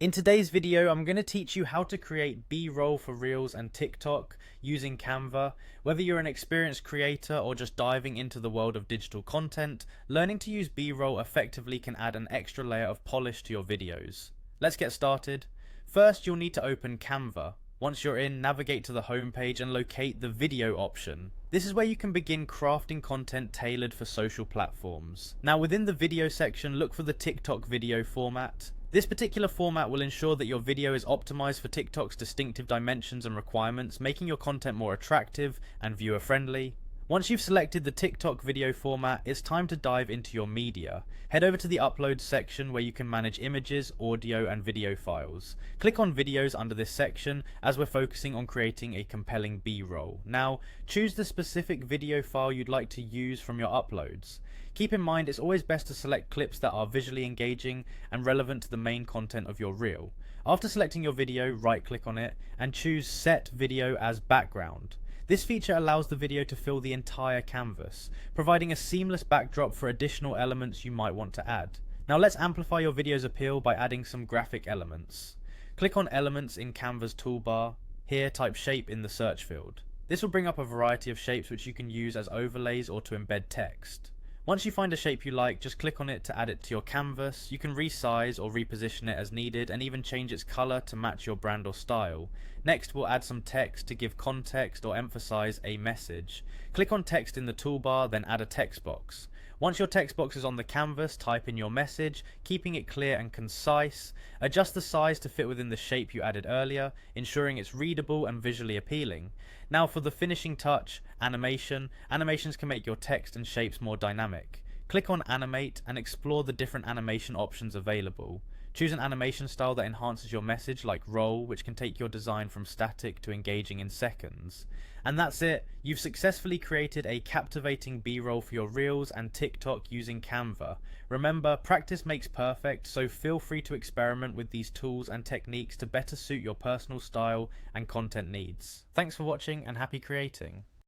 In today's video, I'm going to teach you how to create B-roll for Reels and TikTok using Canva. Whether you're an experienced creator or just diving into the world of digital content, learning to use B-roll effectively can add an extra layer of polish to your videos. Let's get started. First, you'll need to open Canva. Once you're in, navigate to the home page and locate the video option. This is where you can begin crafting content tailored for social platforms. Now, within the video section, look for the TikTok video format. This particular format will ensure that your video is optimized for TikTok's distinctive dimensions and requirements, making your content more attractive and viewer friendly. Once you've selected the TikTok video format, it's time to dive into your media. Head over to the upload section where you can manage images, audio and video files. Click on videos under this section as we're focusing on creating a compelling B-roll. Now, choose the specific video file you'd like to use from your uploads. Keep in mind it's always best to select clips that are visually engaging and relevant to the main content of your reel. After selecting your video, right click on it and choose Set Video as Background. This feature allows the video to fill the entire canvas, providing a seamless backdrop for additional elements you might want to add. Now let's amplify your video's appeal by adding some graphic elements. Click on Elements in Canva's toolbar. Here, type Shape in the search field. This will bring up a variety of shapes which you can use as overlays or to embed text. Once you find a shape you like, just click on it to add it to your canvas. You can resize or reposition it as needed and even change its color to match your brand or style. Next, we'll add some text to give context or emphasize a message. Click on Text in the toolbar, then add a text box. Once your text box is on the canvas, type in your message, keeping it clear and concise. Adjust the size to fit within the shape you added earlier, ensuring it's readable and visually appealing. Now for the finishing touch, animation. Animations can make your text and shapes more dynamic. Click on Animate and explore the different animation options available. Choose an animation style that enhances your message, like roll, which can take your design from static to engaging in seconds. And that's it. You've successfully created a captivating B-roll for your Reels and TikTok using Canva. Remember, practice makes perfect, so feel free to experiment with these tools and techniques to better suit your personal style and content needs. Thanks for watching and happy creating.